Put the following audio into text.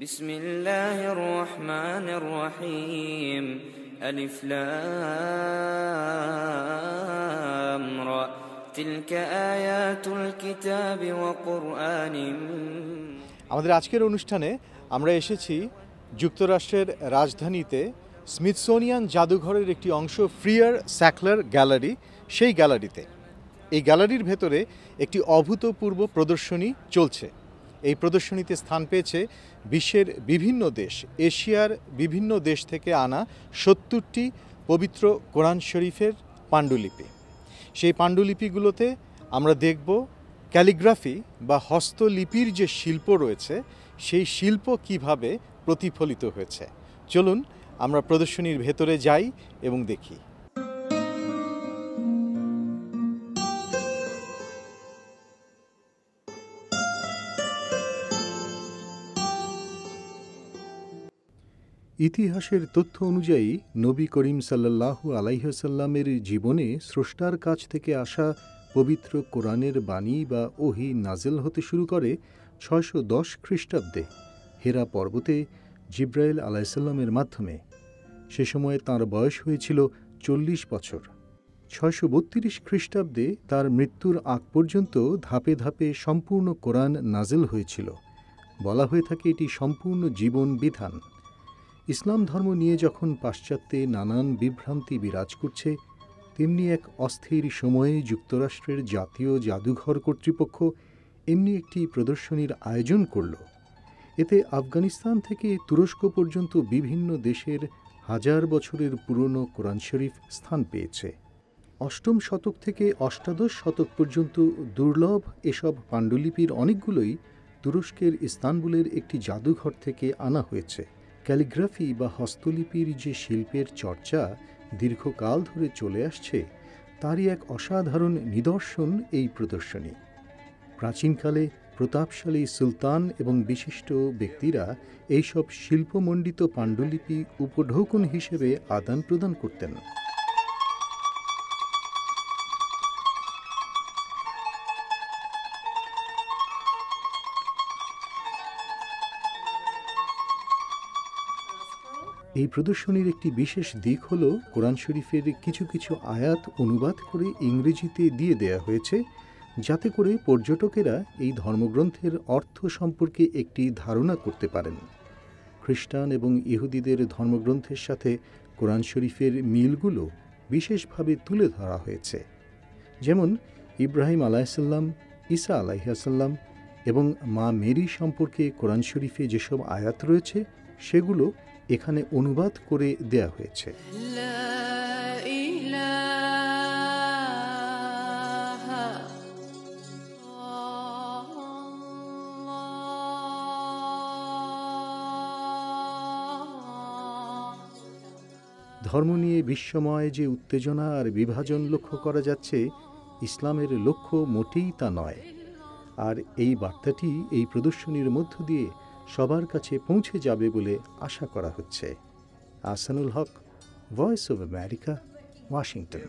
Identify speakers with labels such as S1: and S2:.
S1: বিসমিল্লাহির রহমানির রহিম। আলিফ লাম রা তিলকা আয়াতুল কিতাবি ওয়া কুরআনিন।
S2: আমাদের আজকের অনুষ্ঠানে আমরা এসেছি যুক্তরাষ্ট্রের রাজধানীতে স্মিথসোনিয়ান জাদুঘরের একটি অংশ ফ্রিয়ার স্যাকলার গ্যালারি, সেই গ্যালারিতে। এই গ্যালারির ভেতরে একটি অভূতপূর্ব প্রদর্শনী চলছে। এই প্রদর্শনীতে স্থান পেয়েছে বিশ্বের বিভিন্ন দেশ, এশিয়ার বিভিন্ন দেশ থেকে আনা ৭০টি পবিত্র কোরআন শরীফের পাণ্ডুলিপি। সেই পাণ্ডুলিপিগুলোতে আমরা দেখব ক্যালিগ্রাফি বা হস্তলিপির যে শিল্প রয়েছে, সেই শিল্প কিভাবে প্রতিফলিত হয়েছে। চলুন আমরা প্রদর্শনীর ভেতরে যাই এবং দেখি। ইতিহাসের তথ্য অনুযায়ী নবী করিম সাল্লাল্লাহু আলাইহি ওয়াসাল্লামের জীবনে স্রষ্টার কাছ থেকে আসা পবিত্র কোরআনের বাণী বা ওহী নাজেল হতে শুরু করে ৬১০ খ্রিস্টাব্দে হেরা পর্বতে জিব্রাইল আলাইহিসসালামের মাধ্যমে। সে সময় তাঁর বয়স হয়েছিল ৪০ বছর। ৬৩২ খ্রিস্টাব্দে তার মৃত্যুর আগ পর্যন্ত ধাপে ধাপে সম্পূর্ণ কোরআন নাজেল হয়েছিল। বলা হয়ে থাকে এটি সম্পূর্ণ জীবন বিধান। ইসলাম ধর্ম নিয়ে যখন পাশ্চাত্যে নানান বিভ্রান্তি বিরাজ করছে, তেমনি এক অস্থির সময়ে যুক্তরাষ্ট্রের জাতীয় জাদুঘর কর্তৃপক্ষ এমনি একটি প্রদর্শনীর আয়োজন করল। এতে আফগানিস্তান থেকে তুরস্ক পর্যন্ত বিভিন্ন দেশের হাজার বছরের পুরনো কোরআন শরীফ স্থান পেয়েছে। অষ্টম শতক থেকে অষ্টাদশ শতক পর্যন্ত দুর্লভ এসব পাণ্ডুলিপির অনেকগুলোই তুরস্কের ইস্তানবুলের একটি জাদুঘর থেকে আনা হয়েছে। ক্যালিগ্রাফি বা হস্তলিপির যে শিল্পের চর্চা দীর্ঘকাল ধরে চলে আসছে, তারই এক অসাধারণ নিদর্শন এই প্রদর্শনী। প্রাচীনকালে প্রতাপশালী সুলতান এবং বিশিষ্ট ব্যক্তিরা এইসব শিল্পমণ্ডিত পাণ্ডুলিপি উপঢৌকন হিসেবে আদান প্রদান করতেন। এই প্রদর্শনীর একটি বিশেষ দিক হল কোরআন শরীফের কিছু কিছু আয়াত অনুবাদ করে ইংরেজিতে দিয়ে দেয়া হয়েছে, যাতে করে পর্যটকেরা এই ধর্মগ্রন্থের অর্থ সম্পর্কে একটি ধারণা করতে পারেন। খ্রিস্টান এবং ইহুদিদের ধর্মগ্রন্থের সাথে কোরআন শরীফের মিলগুলো বিশেষভাবে তুলে ধরা হয়েছে। যেমন ইব্রাহিম আলাইহিসসালাম, ঈসা আলাইহিসসালাম এবং মা মেরি সম্পর্কে কোরআন শরীফে যেসব আয়াত রয়েছে, সেগুলো এখানে অনুবাদ করে দেয়া হয়েছে। ধর্ম নিয়ে বিশ্বময় যে উত্তেজনা আর বিভাজন লক্ষ্য করা যাচ্ছে, ইসলামের লক্ষ্য মোটেই তা নয়। আর এই বার্তাটি এই প্রদর্শনীর মধ্য দিয়ে সবার কাছে পৌঁছে যাবে বলে আশা করা হচ্ছে। আহসানুল হক, ভয়েস অব আমেরিকা, ওয়াশিংটন।